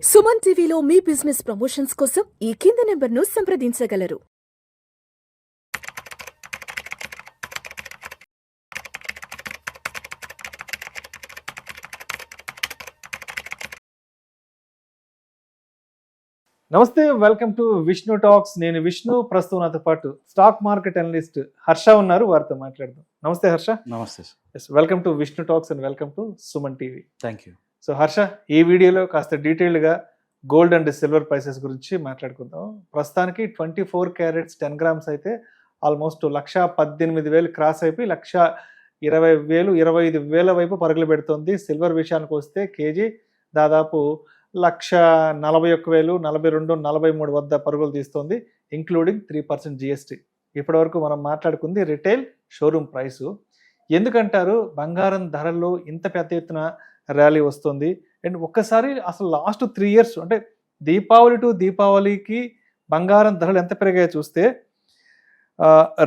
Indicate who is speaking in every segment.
Speaker 1: సుమన్ టీవీలో మీ business promotions కోసం ఈ కింది నెంబర్ను సంప్రదించగలరు.
Speaker 2: నమస్తే, వెల్కమ్ టు విష్ణు టాక్స్. నేను విష్ణు. ప్రస్తుతం నాతో పాటు స్టాక్ మార్కెట్ అనలిస్ట్ హర్ష ఉన్నారు. వారితో మాట్లాడదాం. నమస్తే హర్ష.
Speaker 3: నమస్తే.
Speaker 2: Welcome to Vishnu talks and welcome to Suman TV.
Speaker 3: Thank you.
Speaker 2: So Harsha, ఈ వీడియోలో కాస్త డీటెయిల్డ్గా గోల్డ్ అండ్ సిల్వర్ ప్రైసెస్ గురించి మాట్లాడుకుందాం. ప్రస్తుతానికి 24 క్యారెట్స్ 10 గ్రామ్స్ అయితే ఆల్మోస్ట్ 1,18,000 క్రాస్ అయిపోయి 1,20,000 25,000 వైపు పరుగులు పెడుతుంది. సిల్వర్ విషయానికి వస్తే కేజీ దాదాపు 1,41,000 42 43 వద్ద పరుగులు తీస్తుంది, ఇంక్లూడింగ్ 3% జిఎస్టీ. ఇప్పటివరకు మనం మాట్లాడుకుంది రిటైల్ షోరూమ్ ప్రైసు. ఎందుకంటారు బంగారం ధరల్లో ఇంత పెద్ద ఎత్తున ర్యాలీ వస్తుంది? అండ్ ఒక్కసారి అసలు లాస్ట్ 3 ఇయర్స్ అంటే దీపావళి టు దీపావళికి బంగారం ధరలు ఎంత పెరిగాయో చూస్తే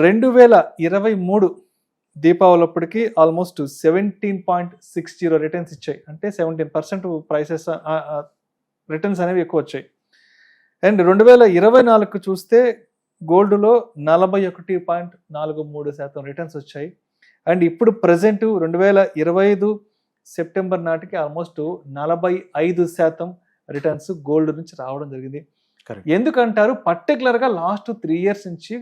Speaker 2: 2023 దీపావళి అప్పటికి ఆల్మోస్ట్ 17.60 రిటర్న్స్ ఇచ్చాయి. అంటే 17% ప్రైసెస్ రిటర్న్స్ అనేవి ఎక్కువ వచ్చాయి. అండ్ 2024 చూస్తే గోల్డ్లో 41.43% రిటర్న్స్ వచ్చాయి. అండ్ ఇప్పుడు ప్రజెంట్ 2025 సెప్టెంబర్ నాటికి ఆల్మోస్ట్ 45% రిటర్న్స్ గోల్డ్ నుంచి రావడం జరిగింది. ఎందుకంటారు పర్టికులర్గా లాస్ట్ 3 ఇయర్స్ నుంచి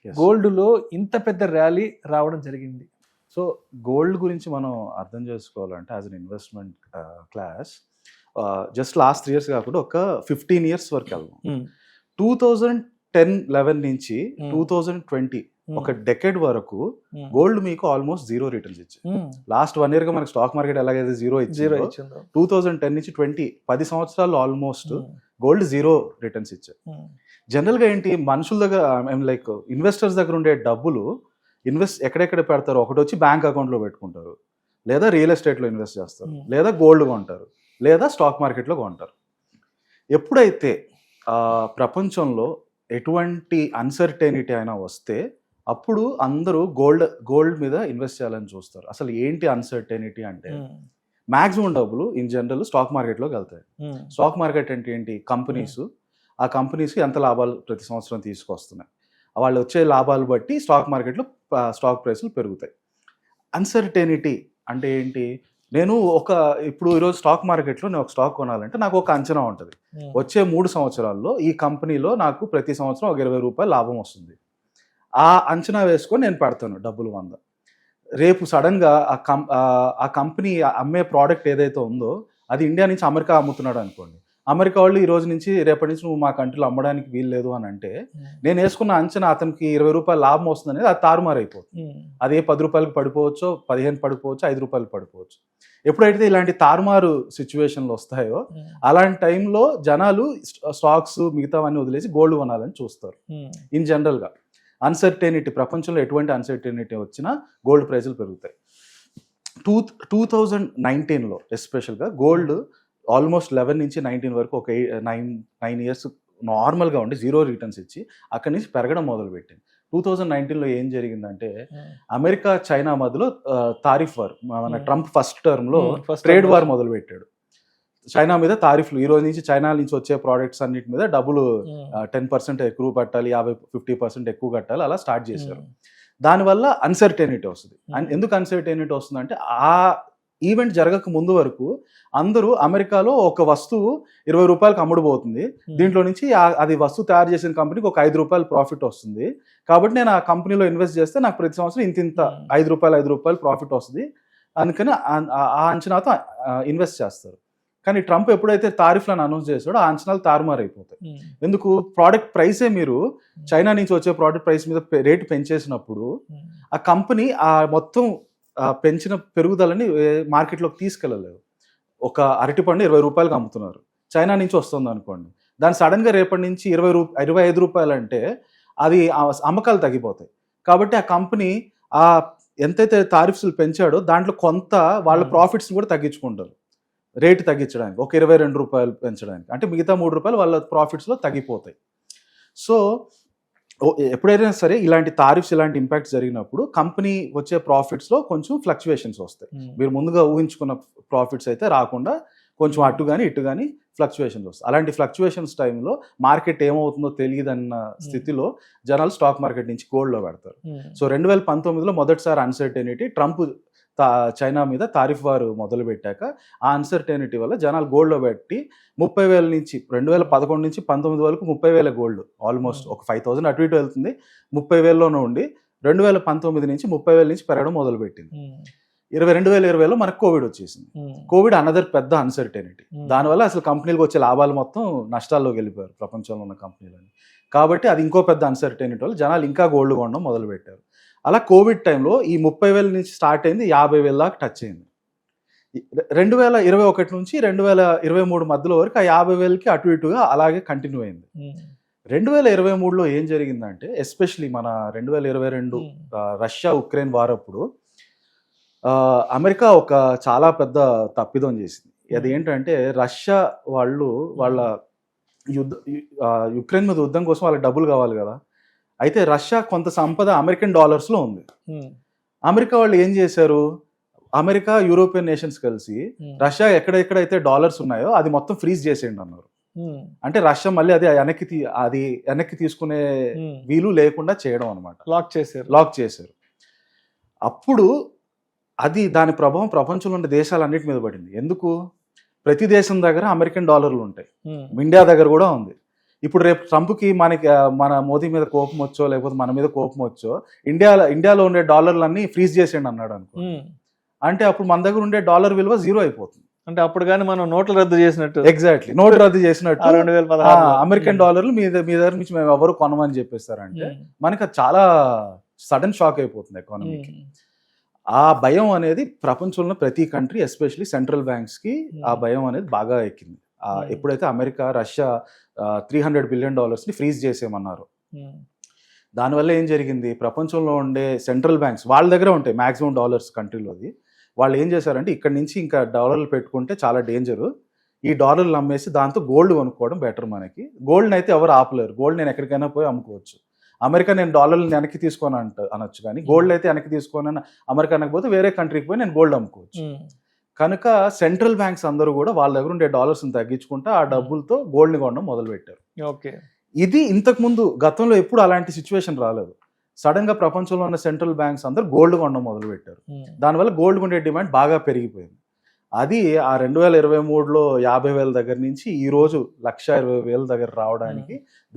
Speaker 2: గోల్డ్లో ఇంత పెద్ద ర్యాలీ రావడం జరిగింది?
Speaker 3: సో గోల్డ్ గురించి మనం అర్థం చేసుకోవాలంటే as an investment class just last 3 years కాకుండా ఒక 15 ఇయర్స్ వరకు వెళ్దాం. 2010-11 నుంచి 2020 ఒక డెకెడ్ వరకు గోల్డ్ మీకు ఆల్మోస్ట్ 0 రిటర్న్స్ ఇచ్చాయి. లాస్ట్ 1 ఇయర్ గా మనకి స్టాక్ మార్కెట్ ఎలాగైతే 0 ఇచ్చిందో 2010 నుంచి 10 సంవత్సరాలు ఆల్మోస్ట్ గోల్డ్ 0 రిటర్న్స్ ఇచ్చాయి. జనరల్ గా ఏంటి, మనుషుల దగ్గర లైక్ ఇన్వెస్టర్స్ దగ్గర ఉండే డబ్బులు ఎక్కడెక్కడ పెడతారు? ఒకటి వచ్చి బ్యాంక్ అకౌంట్లో పెట్టుకుంటారు, లేదా రియల్ ఎస్టేట్లో ఇన్వెస్ట్ చేస్తారు, లేదా గోల్డ్ కొంటారు, లేదా స్టాక్ మార్కెట్లో కొంటారు. ఎప్పుడైతే ప్రపంచంలో ఎటువంటి అన్సర్టెనిటీ అయినా వస్తే అప్పుడు అందరూ గోల్డ్ మీద ఇన్వెస్ట్ చేయాలని చూస్తారు. అసలు ఏంటి అన్సర్టెనిటీ అంటే మాక్సిమం డబ్బులు ఇన్ జనరల్ స్టాక్ మార్కెట్లోకి వెళ్తాయి. స్టాక్ మార్కెట్ అంటే ఏంటి? కంపెనీస్, ఆ కంపెనీస్కి ఎంత లాభాలు ప్రతి సంవత్సరం తీసుకొస్తున్నాయి, వాళ్ళు వచ్చే లాభాలు బట్టి స్టాక్ మార్కెట్లో స్టాక్ ప్రైస్లు పెరుగుతాయి. అన్సర్టెనిటీ అంటే ఏంటి? ఇప్పుడు ఈరోజు స్టాక్ మార్కెట్లో నేను ఒక స్టాక్ కొనాలంటే నాకు ఒక అంచనా ఉంటుంది. వచ్చే 3 సంవత్సరాల్లో ఈ కంపెనీలో నాకు ప్రతి సంవత్సరం ఒక 20 రూపాయలు లాభం వస్తుంది. ఆ అంచనా వేసుకొని నేను పెడతాను డబ్బులు 100. రేపు సడన్గా ఆ కంపెనీ అమ్మే ప్రోడక్ట్ ఏదైతే ఉందో అది ఇండియా నుంచి అమెరికా అమ్ముతున్నాడు అనుకోండి. అమెరికా వాళ్ళు ఈ రోజు నుంచి రేపటి నుంచి నువ్వు మా కంట్రీలో అమ్మడానికి వీలు లేదు అని అంటే నేను వేసుకున్న అంచనా అతనికి 20 రూపాయలు లాభం వస్తుంది అనేది అది తారుమారు అయిపోతుంది. అదే 10 రూపాయలకు పడిపోవచ్చు, 15 పడిపోవచ్చు, 5 రూపాయలు పడిపోవచ్చు. ఎప్పుడైతే ఇలాంటి తారుమారు సిచ్యువేషన్లు వస్తాయో అలాంటి టైంలో జనాలు స్టాక్స్ మిగతావన్నీ వదిలేసి గోల్డ్ కొనాలని చూస్తారు. ఇన్ జనరల్గా అన్సర్టెనిటీ, ప్రపంచంలో ఎటువంటి అన్సర్టెనిటీ వచ్చినా గోల్డ్ ప్రైజులు పెరుగుతాయి. 2019లో ఎస్పెషల్గా గోల్డ్ ఆల్మోస్ట్ 11 నుంచి 19 వరకు ఒక 9 ఇయర్స్ నార్మల్గా ఉండి 0 రిటర్న్స్ ఇచ్చి అక్కడి నుంచి పెరగడం మొదలుపెట్టింది. 2019లో ఏం జరిగిందంటే అమెరికా చైనా మధ్యలో తారిఫ్ వార్, మన ట్రంప్ ఫస్ట్ టర్మ్లో ట్రేడ్ వార్ మొదలుపెట్టాడు. చైనా మీద తారిఫ్లు, ఈ రోజు నుంచి చైనా నుంచి వచ్చే ప్రోడక్ట్స్ అన్నిటి మీద డబ్బులు 10% ఎక్కువ కట్టాలి, 50% ఎక్కువ కట్టాలి, అలా స్టార్ట్ చేశారు. దానివల్ల అన్సర్టెనిటీ వస్తుంది. ఎందుకు అన్సర్టెనిటీ వస్తుందంటే ఆ ఈవెంట్ జరగక ముందు వరకు అందరూ అమెరికాలో ఒక వస్తువు 20 రూపాయలకు అమ్ముడుపోతుంది, దీంట్లో నుంచి అది వస్తువు తయారు చేసిన కంపెనీకి ఒక 5 రూపాయలు ప్రాఫిట్ వస్తుంది, కాబట్టి నేను ఆ కంపెనీలో ఇన్వెస్ట్ చేస్తే నాకు ప్రతి సంవత్సరం ఇంత 5 రూపాయలు ప్రాఫిట్ వస్తుంది, అందుకని ఆ అంచనాతో ఇన్వెస్ట్ చేస్తారు. కానీ ట్రంప్ ఎప్పుడైతే తారిఫ్లను అనౌన్స్ చేశాడో ఆ అంచనాలు తారుమారు అయిపోతాయి. ఎందుకు? ప్రోడక్ట్ ప్రైసే మీరు చైనా నుంచి వచ్చే ప్రోడక్ట్ ప్రైస్ మీద రేటు పెంచేసినప్పుడు ఆ కంపెనీ ఆ మొత్తం పెంచిన పెరుగుదలని మార్కెట్లోకి తీసుకెళ్ళలేదు. ఒక అరటిపండు 20 రూపాయలకు అమ్ముతున్నారు, చైనా నుంచి వస్తుంది అనుకోండి, దాని సడన్గా రేపటి నుంచి 25 రూపాయలు అంటే అది అమ్మకాలు తగ్గిపోతాయి. కాబట్టి ఆ కంపెనీ ఎంతైతే తారిఫ్స్లు పెంచాడో దాంట్లో కొంత వాళ్ళ ప్రాఫిట్స్ని కూడా తగ్గించుకుంటారు, రేటు తగ్గించడానికి, ఒక 22 రూపాయలు పెంచడానికి. అంటే మిగతా 3 రూపాయలు వాళ్ళ ప్రాఫిట్స్లో తగ్గిపోతాయి. సో ఎప్పుడైనా సరే ఇలాంటి తారిఫ్స్, ఇలాంటి ఇంపాక్ట్స్ జరిగినప్పుడు కంపెనీ వచ్చే ప్రాఫిట్స్లో కొంచెం ఫ్లక్చువేషన్స్ వస్తాయి. మీరు ముందుగా ఊహించుకున్న ప్రాఫిట్స్ అయితే రాకుండా కొంచెం అటు కానీ ఇటు కానీ ఫ్లక్చువేషన్స్ వస్తాయి. అలాంటి ఫ్లక్చువేషన్స్ టైంలో మార్కెట్ ఏమవుతుందో తెలియదన్న స్థితిలో జనాలు స్టాక్ మార్కెట్ నుంచి గోల్డ్లో పెడతారు. సో 2019లో మొదటిసారి అన్సర్టెనిటీ, ట్రంప్ చైనా మీద తారిఫ్ వారు మొదలు పెట్టాక ఆ అన్సర్టెనిటీ వల్ల జనాలు గోల్డ్లో పెట్టి 30,000 నుంచి 2011 నుంచి 19 వరకు 30,000 గోల్డ్, ఆల్మోస్ట్ ఒక 5,000 అటు ఇటు వెళ్తుంది, 30,000లోనే ఉండి 2019 నుంచి 30,000 నుంచి పెరగడం మొదలు పెట్టింది. 2020లో మనకు కోవిడ్ వచ్చేసింది. కోవిడ్ అనదర్ పెద్ద అన్సర్టెనిటీ. దానివల్ల అసలు కంపెనీలకు వచ్చే లాభాలు మొత్తం నష్టాల్లోకి వెళ్ళిపోయారు ప్రపంచంలో ఉన్న కంపెనీలని. కాబట్టి అది ఇంకో పెద్ద అన్సర్టెనిటీ వల్ల జనాలు ఇంకా గోల్డ్ కొనడం మొదలు పెట్టారు. అలా కోవిడ్ టైంలో ఈ 30,000 నుంచి స్టార్ట్ అయింది, 50,000 దాకా టచ్ అయింది. 2021 నుంచి 2023 మధ్యలో వరకు ఆ 50,000కి అటు ఇటుగా అలాగే కంటిన్యూ అయింది. 2023లో ఏం జరిగిందంటే, ఎస్పెషలీ మన 2022 రష్యా ఉక్రెయిన్ వార్ అప్పుడు అమెరికా ఒక చాలా పెద్ద తప్పిదం చేసింది. అది ఏంటంటే, రష్యా వాళ్ళ యుక్రెయిన్ మీద యుద్ధం కోసం వాళ్ళకి డబ్బులు కావాలి కదా. అయితే రష్యా కొంత సంపద అమెరికన్ డాలర్స్లో ఉంది. అమెరికా వాళ్ళు ఏం చేశారు, అమెరికా యూరోపియన్ నేషన్స్ కలిసి రష్యా ఎక్కడెక్కడైతే డాలర్స్ ఉన్నాయో అది మొత్తం ఫ్రీజ్ చేసేయండి అన్నారు. అంటే రష్యా మళ్ళీ అది వెనక్కి తీసుకునే వీలు లేకుండా చేయడం అనమాట. లాక్ చేశారు. అప్పుడు దాని ప్రభావం ప్రపంచంలో ఉన్న దేశాలన్నిటి మీద పడింది. ఎందుకు? ప్రతి దేశం దగ్గర అమెరికన్ డాలర్లు ఉంటాయి, ఇండియా దగ్గర కూడా ఉంది. ఇప్పుడు రేపు ట్రంప్కి మన మోదీ మీద కోపం వచ్చో లేకపోతే మన మీద కోపం వచ్చో ఇండియాలో ఉండే డాలర్లన్నీ ఫ్రీజ్ చేసేయండి అన్నాడు అనుకో. అంటే అప్పుడు మన దగ్గర ఉండే డాలర్ విలువ 0 అయిపోతుంది.
Speaker 2: అంటే అప్పుడు కానీ మనం నోట్లు రద్దు చేసినట్టు.
Speaker 3: ఎగ్జాక్ట్లీ, నోట్లు రద్దు చేసినట్టు 2016 అమెరికన్ డాలర్లు మీ దగ్గర నుంచి మేము ఎవరు కొనమని చెప్పేస్తారంటే మనకి అది చాలా సడన్ షాక్ అయిపోతుంది ఎకానమీకి. ఆ భయం అనేది ప్రపంచంలో ప్రతి కంట్రీ, ఎస్పెషలీ సెంట్రల్ బ్యాంక్స్కి ఆ భయం అనేది బాగా ఎక్కింది. ఎప్పుడైతే అమెరికా రష్యా $300 బిలియన్ ఫ్రీజ్ చేసేయమన్నారు, దానివల్ల ఏం జరిగింది, ప్రపంచంలో ఉండే సెంట్రల్ బ్యాంక్స్ వాళ్ళ దగ్గర ఉంటాయి మ్యాక్సిమం డాలర్స్ కంట్రీలోది. వాళ్ళు ఏం చేశారంటే, ఇక్కడ నుంచి ఇంకా డాలర్లు పెట్టుకుంటే చాలా డేంజరు, ఈ డాలర్లు అమ్మేసి దాంతో గోల్డ్ కొనుక్కోవడం బెటర్ మనకి. గోల్డ్ని అయితే ఎవరు ఆపలేరు, గోల్డ్ నేను ఎక్కడికైనా పోయి అమ్ముకోవచ్చు. అమెరికా నేను డాలర్లు వెనక్కి తీసుకొని అనొచ్చు, కానీ గోల్డ్ అయితే వెనక్కి తీసుకొని అమెరికా అనకపోతే వేరే కంట్రీకి పోయి నేను గోల్డ్ అమ్ముకోవచ్చు. కనుక సెంట్రల్ బ్యాంక్స్ అందరూ కూడా వాళ్ళ దగ్గర ఉండే డాలర్స్ని తగ్గించుకుంటా ఆ డబ్బులతో గోల్డ్ని కొనడం మొదలు పెట్టారు.
Speaker 2: ఓకే,
Speaker 3: ఇది ఇంతకుముందు గతంలో ఎప్పుడు అలాంటి సిచ్యువేషన్ రాలేదు. సడన్ గా ప్రపంచంలో ఉన్న సెంట్రల్ బ్యాంక్స్ అందరూ గోల్డ్ కొనడం మొదలు పెట్టారు. దానివల్ల గోల్డ్ కొండే డిమాండ్ బాగా పెరిగిపోయింది. అది ఆ 2023లో 50,000 దగ్గర నుంచి ఈ రోజు 120,000 దగ్గర రావడానికి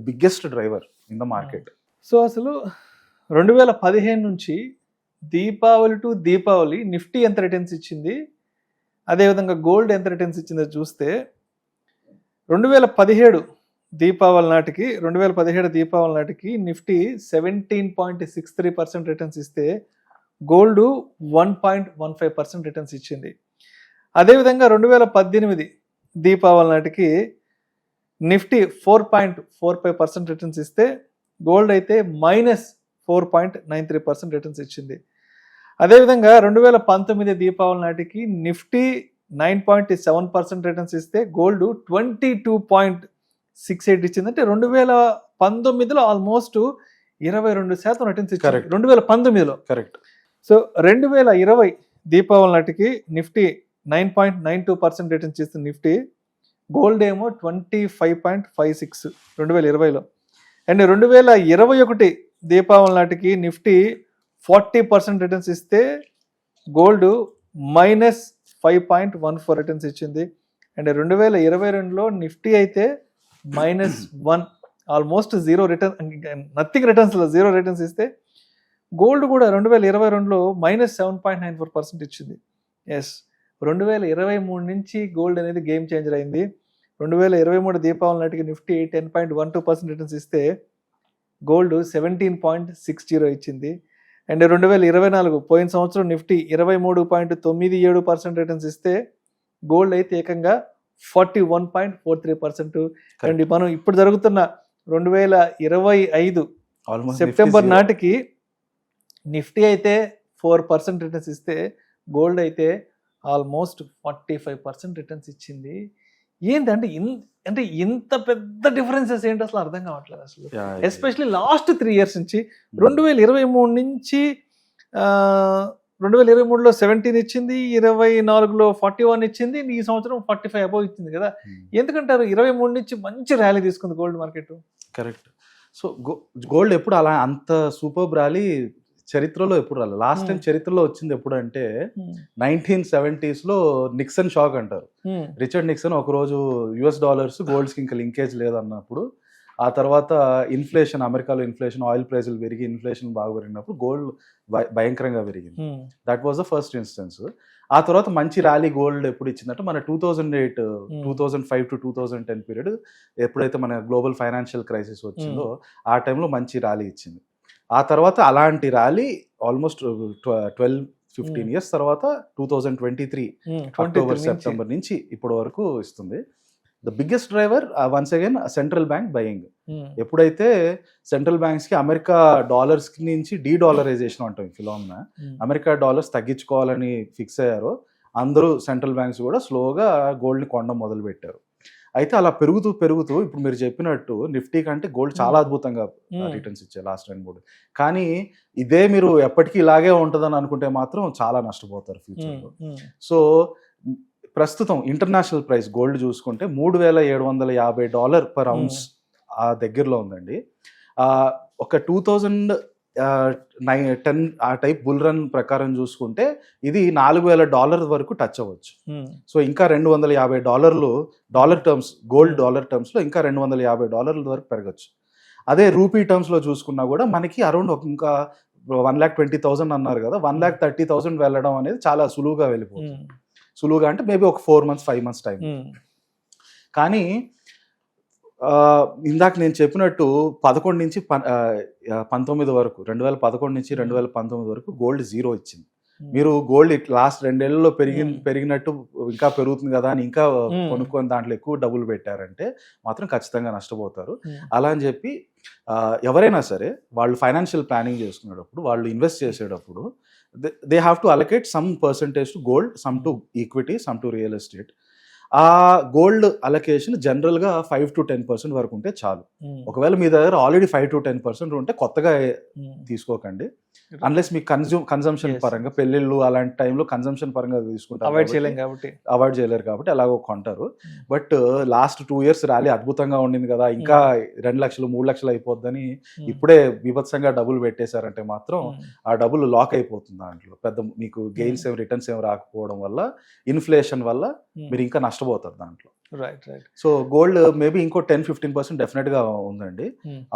Speaker 3: biggest driver in the market.
Speaker 2: So అసలు 2015 నుంచి దీపావళి టు దీపావళి నిఫ్టీ ఎంత రిటర్న్స్ ఇచ్చింది, అదేవిధంగా గోల్డ్ ఎంత రిటర్న్స్ ఇచ్చిందో చూస్తే 2017 దీపావళి నాటికి నిఫ్టీ 17.63% రిటర్న్స్ ఇస్తే గోల్డ్ 1.15% రిటర్న్స్ ఇచ్చింది. అదేవిధంగా 2018 దీపావళి నాటికి నిఫ్టీ 4.45% రిటర్న్స్ ఇస్తే గోల్డ్ అయితే -4.93% రిటర్న్స్ ఇచ్చింది. అదేవిధంగా 2019 దీపావళి నాటికి నిఫ్టీ 9.7% రిటర్న్స్ ఇస్తే గోల్డ్ 22.68 ఇచ్చింది. అంటే 2019లో ఆల్మోస్ట్ 22% రిటర్న్స్ ఇచ్చింది 2019లో.
Speaker 3: కరెక్ట్.
Speaker 2: సో 2020 దీపావళి నాటికి నిఫ్టీ 9.92% రిటర్న్స్ ఇస్తుంది నిఫ్టీ, గోల్డ్ ఏమో 25.56 2020లో. అండ్ 2021 దీపావళి నాటికి నిఫ్టీ 40% రిటర్న్స్ ఇస్తే గోల్డ్ -5.14 రిటర్న్స్ ఇచ్చింది. అండ్ 2022లో నిఫ్టీ అయితే -1, ఆల్మోస్ట్ 0 రిటర్న్, నథింగ్ రిటర్న్స్లో 0 రిటర్న్స్ ఇస్తే గోల్డ్ కూడా 2022లో -7.94% ఇచ్చింది. ఎస్, 2023 నుంచి గోల్డ్ అనేది గేమ్ చేంజర్ అయింది. 2023 దీపావళి నాటికి నిఫ్టీ 10.12% రిటర్న్స్ ఇస్తే గోల్డ్ 17.60 ఇచ్చింది. అండ్ 2024 పోయిన సంవత్సరం నిఫ్టీ 23.97% రిటర్న్స్ ఇస్తే గోల్డ్ అయితే ఏకంగా 41.43%. అండ్ మనం ఇప్పుడు జరుగుతున్న 2025 సెప్టెంబర్ నాటికి నిఫ్టీ అయితే 4% రిటర్న్స్ ఇస్తే గోల్డ్ అయితే ఆల్మోస్ట్ 45% రిటర్న్స్ ఇచ్చింది. ఏంటంటే అంటే ఇంత పెద్ద డిఫరెన్సెస్ ఏంటి అసలు అర్థం కావట్లేదు అసలు. ఎస్పెషలీ లాస్ట్ 3 years నుంచి 2023 నుంచి 2023లో 17 ఇచ్చింది, 24లో 41 ఇచ్చింది, ఈ సంవత్సరం 45 అబౌవ్ ఇచ్చింది కదా. ఎందుకంటారు 23 నుంచి మంచి ర్యాలీ తీసుకుంది gold market?
Speaker 3: Correct. So gold ఎప్పుడు అలా అంత సూపర్ ర్యాలీ చరిత్రలో ఎప్పుడు రాలేదు. లాస్ట్ టైం చరిత్రలో వచ్చింది ఎప్పుడు అంటే 1970s నిక్సన్ షాక్ అంటారు. రిచర్డ్ నిక్సన్ ఒక రోజు $US గోల్డ్స్ కి ఇంకా లింకేజ్ లేదన్నప్పుడు, ఆ తర్వాత ఇన్ఫ్లేషన్, అమెరికాలో ఇన్ఫ్లేషన్, ఆయిల్ ప్రైజులు పెరిగి ఇన్ఫ్లేషన్ బాగా పెరిగినప్పుడు గోల్డ్ భయంకరంగా పెరిగింది. That was the first instance. ఆ తర్వాత మంచి ర్యాలీ గోల్డ్ ఎప్పుడు ఇచ్చిందంటే మన 2008, 2005 to 2010 పీరియడ్, ఎప్పుడైతే మన గ్లోబల్ ఫైనాన్షియల్ క్రైసిస్ వచ్చిందో ఆ టైంలో మంచి ర్యాలీ ఇచ్చింది. ఆ తర్వాత అలాంటి ర్యాలీ ఆల్మోస్ట్ 12-15 ఇయర్స్ తర్వాత 2023 అక్టోబర్ సెప్టెంబర్ నుంచి ఇప్పటి వరకు ఇస్తుంది. The biggest driver once again central bank buying. ఎప్పుడైతే సెంట్రల్ బ్యాంక్స్ కి అమెరికా డాలర్స్ నుంచి డీడాలరైజేషన్ అంటాం ఫిలామినా, అమెరికా డాలర్స్ తగ్గించుకోవాలని ఫిక్స్ అయ్యారో అందరూ సెంట్రల్ బ్యాంక్స్ కూడా స్లోగా గోల్డ్ ని కొనడం మొదలు పెట్టారు. అయితే అలా పెరుగుతూ ఇప్పుడు మీరు చెప్పినట్టు నిఫ్టీ కంటే గోల్డ్ చాలా అద్భుతంగా రిటర్న్స్ ఇచ్చాయి లాస్ట్ 2-3. కానీ ఇదే మీరు ఎప్పటికీ ఇలాగే ఉంటుందని అనుకుంటే మాత్రం చాలా నష్టపోతారు ఫ్యూచర్లో. సో ప్రస్తుతం ఇంటర్నేషనల్ ప్రైస్ గోల్డ్ చూసుకుంటే $3,750 per ounce ఆ దగ్గరలో ఉందండి. ఒక 2010 ఆ టైప్ బుల్ రన్ ప్రకారం చూసుకుంటే ఇది $4,000 వరకు టచ్ అవ్వచ్చు. సో ఇంకా $250 dollar terms, gold dollar terms లో ఇంకా $250 వరకు పెరగచ్చు. అదే రూపీ టర్మ్స్ లో చూసుకున్నా కూడా మనకి అరౌండ్ ఇంకా 1,20,000 అన్నారు కదా, 1,30,000 వెళ్ళడం అనేది చాలా సులువుగా వెళ్ళిపోతుంది. సులువుగా అంటే మేబీ ఒక 4 months 5 months టైం. కానీ ఇందాక నేను చెప్పినట్టు 11 నుంచి 19 వరకు, 2011 నుంచి 2019 వరకు గోల్డ్ 0 ఇచ్చింది. మీరు గోల్డ్ లాస్ట్ 2 ఏళ్లలో పెరిగినట్టు ఇంకా పెరుగుతుంది కదా అని ఇంకా కొనుక్కొని దాంట్లో ఎక్కువ డబ్బులు పెట్టారంటే మాత్రం ఖచ్చితంగా నష్టపోతారు. అలా అని చెప్పి ఎవరైనా సరే వాళ్ళు ఫైనాన్షియల్ ప్లానింగ్ చేసుకునేటప్పుడు, వాళ్ళు ఇన్వెస్ట్ చేసేటప్పుడు they have to allocate some percentage to gold, some to equity, some to real estate. ఆ గోల్డ్ అలొకేషన్ జనరల్ గా 5 to 10% వరకు ఉంటే చాలు. ఒకవేళ మీ దగ్గర ఆల్రెడీ 5 to 10% ఉంటే కొత్తగా తీసుకోకండి, అన్లెస్ మీకు కన్జంప్షన్ పరంగా పెళ్లిళ్ళు అలాంటి టైంలో కన్జంప్షన్ పరంగా తీసుకుంటారు, అవాయిడ్ చేయలేరు కాబట్టి అలాగో కొంటారు. బట్ లాస్ట్ 2 years ర్యాలీ అద్భుతంగా ఉండింది కదా, ఇంకా 2 లక్షలు 3 లక్షలు అయిపోద్దని ఇప్పుడే బీభత్సంగా డబ్బులు పెట్టేశారంటే మాత్రం ఆ డబ్బులు లాక్ అయిపోతుంది. దాంట్లో పెద్ద మీకు గెయిన్స్ రిటర్న్స్ ఏం రాకపోవడం వల్ల, ఇన్ఫ్లేషన్ వల్ల మీరు ఇంకా నష్టపోతారు దాంట్లో. సో గోల్డ్ మేబీ ఇంకో 10-15% డెఫినెట్ గా ఉందండి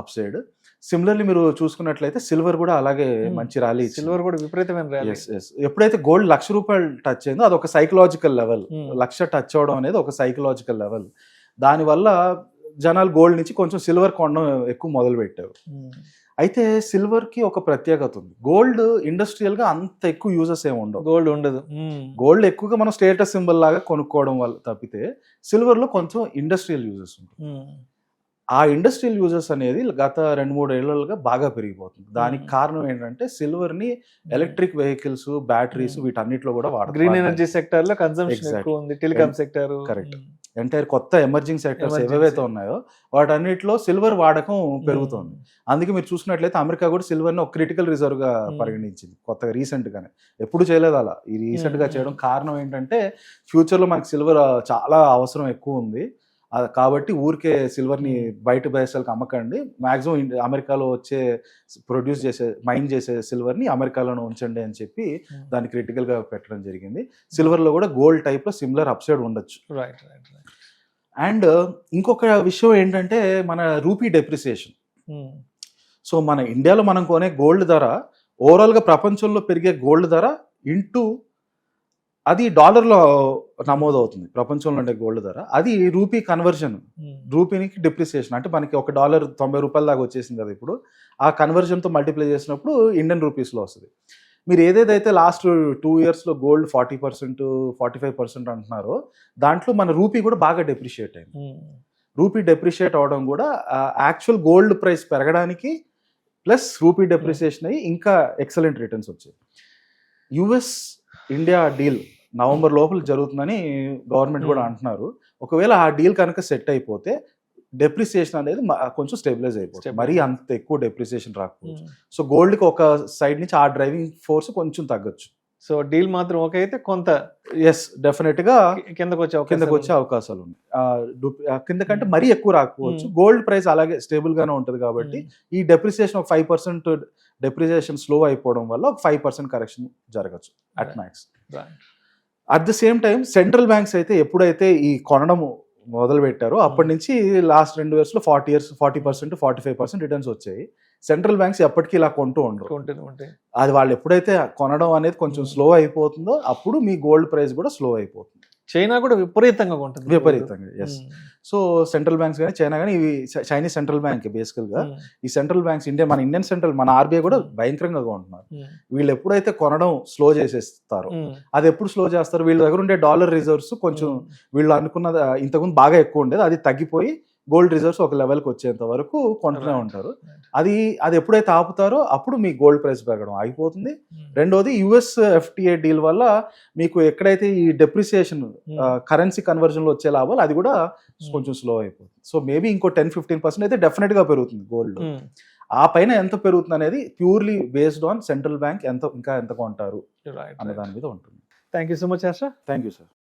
Speaker 3: అప్ సైడ్. సిమిలర్లీ మీరు చూసుకున్నట్లయితే సిల్వర్ కూడా అలాగే మంచి ర్యాలీ,
Speaker 2: సిల్వర్ కూడా విపరీతమైన ర్యాలీ.
Speaker 3: ఎప్పుడైతే గోల్డ్ ₹1,00,000 టచ్ అయిందో అది ఒక సైకలాజికల్ లెవెల్, 1,00,000 టచ్ అవడం అనేది ఒక సైకలాజికల్ లెవెల్. దానివల్ల జనాలు గోల్డ్ నుంచి కొంచెం సిల్వర్ కొనడం ఎక్కువ మొదలు పెట్టారు. అయితే సిల్వర్ కి ఒక ప్రత్యేకత ఉంది. గోల్డ్ ఇండస్ట్రియల్ గా అంత ఎక్కువ యూజెస్ ఏమి ఉండవు,
Speaker 2: గోల్డ్ ఉండదు.
Speaker 3: గోల్డ్ ఎక్కువగా మనం స్టేటస్ సింబల్ లాగా కొనుక్కోవడం వల్ల తప్పితే సిల్వర్ లో కొంచెం ఇండస్ట్రియల్ యూజెస్ ఉంటాయి. ఆ ఇండస్ట్రియల్ యూజెస్ అనేది గత 2-3 ఏళ్లుగా బాగా పెరిగిపోతుంది. దానికి కారణం ఏంటంటే సిల్వర్ ని ఎలక్ట్రిక్ వెహికల్స్, బ్యాటరీస్ వీటన్నిటిలో కూడా వాడతారు.
Speaker 2: గ్రీన్ ఎనర్జీ సెక్టర్ లో కన్సంప్షన్ ఎక్కువ ఉంది, టెలికాం సెక్టర్.
Speaker 3: కరెక్ట్. ఎంటైర్ కొత్త ఎమర్జింగ్ సెక్టర్స్ ఏవైతే ఉన్నాయో వాటన్నిటిలో సిల్వర్ వాడకం పెరుగుతోంది. అందుకే మీరు చూసినట్లయితే అమెరికా కూడా సిల్వర్ ని ఒక క్రిటికల్ రిజర్వ్ గా పరిగణించింది కొత్తగా, రీసెంట్ గానే. ఎప్పుడు చేయలేదు అలా, ఈ రీసెంట్ గా చేయడం కారణం ఏంటంటే ఫ్యూచర్ లో మనకి సిల్వర్ చాలా అవసరం ఎక్కువ ఉంది కాబట్టి ఊరికే సిల్వర్ ని బయట దేశాలకు అమ్మకండి, మాక్సిమం అమెరికాలో వచ్చే ప్రొడ్యూస్ చేసే మైన్ చేసే సిల్వర్ ని అమెరికాలోనే ఉంచండి అని చెప్పి దాన్ని క్రిటికల్ గా పెట్టడం జరిగింది. సిల్వర్ లో కూడా గోల్డ్ టైప్ లో సిమిలర్ అప్సైడ్ ఉండొచ్చు. అండ్ ఇంకొక విషయం ఏంటంటే మన రూపీ డెప్రిసియేషన్. సో మన ఇండియాలో మనం కొనే గోల్డ్ ధర ఓవరాల్ గా ప్రపంచంలో పెరిగే గోల్డ్ ధర ఇంటూ అది డాలర్లో నమోదవుతుంది ప్రపంచంలో ఉండే గోల్డ్ ధర. అది రూపీ కన్వర్జన్, రూపీకి డిప్రిసియేషన్ అంటే మనకి $1 $90 దాకా వచ్చేసింది కదా ఇప్పుడు. ఆ కన్వర్జన్తో మల్టిప్లై చేసినప్పుడు ఇండియన్ రూపీస్లో వస్తుంది. మీరు ఏదేదైతే లాస్ట్ 2 years లో గోల్డ్ 40% 45% అంటున్నారో దాంట్లో మన రూపీ కూడా బాగా డెప్రిషియేట్ అయింది. రూపీ డెప్రిషియేట్ అవడం కూడా యాక్చువల్ గోల్డ్ ప్రైస్ పెరగడానికి ప్లస్ రూపీ డెప్రిసియేషన్ అయ్యి ఇంకా ఎక్సలెంట్ రిటర్న్స్ వచ్చాయి. యుఎస్ ఇండియా డీల్ నవంబర్ లోపల జరుగుతుందని గవర్నమెంట్ కూడా అంటున్నారు. ఒకవేళ ఆ డీల్ కనుక సెట్ అయిపోతే డెప్రిసియేషన్ అనేది కొంచెం స్టెబిలైజ్ అయిపోతుంది, మరీ అంత ఎక్కువ డెప్రిసియేషన్ రాకపోవచ్చు. సో గోల్డ్కి ఒక సైడ్ నుంచి ఆ డ్రైవింగ్ ఫోర్స్ కొంచెం తగ్గొచ్చు.
Speaker 2: సో డీల్ మాత్రం ఓకే అయితే కొంత
Speaker 3: ఎస్ డెఫినెట్ గా
Speaker 2: కిందకు వచ్చే
Speaker 3: కిందకు వచ్చే అవకాశాలు ఉన్నాయి. కిందకంటే మరీ ఎక్కువ రాకపోవచ్చు. గోల్డ్ ప్రైస్ అలాగే స్టేబుల్ గానే ఉంటది కాబట్టి ఈ డెప్రిసియేషన్ ఒక 5% డెప్రిసియేషన్ స్లో అయిపోవడం వల్ల ఒక 5% కరెక్షన్ జరగచ్చు at max. At the same time central banks అయితే ఎప్పుడైతే ఈ కొనడం మొదలు పెట్టారో అప్పటి నుంచి లాస్ట్ 2 years లో 40% 45% రిటర్న్స్ వచ్చాయి. సెంట్రల్ బ్యాంక్స్ ఎప్పటికీ ఇలా కొంటూ ఉండరు. అది వాళ్ళు ఎప్పుడైతే కొనడం అనేది కొంచెం స్లో అయిపోతుందో అప్పుడు మీ గోల్డ్ ప్రైస్ కూడా స్లో అయిపోతుంది.
Speaker 2: చైనా కూడా విపరీతంగా ఉంటుంది.
Speaker 3: విపరీతంగా ఎస్. సో సెంట్రల్ బ్యాంక్స్ కానీ చైనా కానీ ఇవి చైనీస్ సెంట్రల్ బ్యాంక్ బేసికల్ గా ఈ సెంట్రల్ బ్యాంక్స్ మన ఇండియన్ సెంట్రల్ మన ఆర్బీఐ కూడా భయంకరంగా కొంటున్నారు. వీళ్ళు ఎప్పుడైతే కొనడం స్లో చేసేస్తారో అది ఎప్పుడు స్లో చేస్తారు, వీళ్ళ దగ్గర ఉండే డాలర్ రిజర్వ్స్ కొంచెం వీళ్ళు అనుకున్నది ఇంతకుముందు బాగా ఎక్కువ ఉండేది, అది తగ్గిపోయి గోల్డ్ రిజర్వ్స్ ఒక లెవెల్కి వచ్చేంత వరకు కొంటూనే ఉంటారు. అది ఎప్పుడైతే ఆపుతారో అప్పుడు మీ గోల్డ్ ప్రైస్ పెరగడం ఆగిపోతుంది. రెండోది యుఎస్ ఎఫ్టీఏ డీల్ వల్ల మీకు ఎక్కడైతే ఈ డెప్రిసియేషన్ కరెన్సీ కన్వర్జన్ లో వచ్చే లాభాలు అది కూడా కొంచెం స్లో అయిపోతుంది. సో మేబీ ఇంకో 10-15% అయితే డెఫినెట్ గా పెరుగుతుంది గోల్డ్. ఆ పైన ఎంత పెరుగుతుంది అనేది purely based on central bank ఎంత కొంటారు అనే దాని మీద ఉంటుంది.
Speaker 2: Thank you so much Harsha.
Speaker 3: Thank you sir.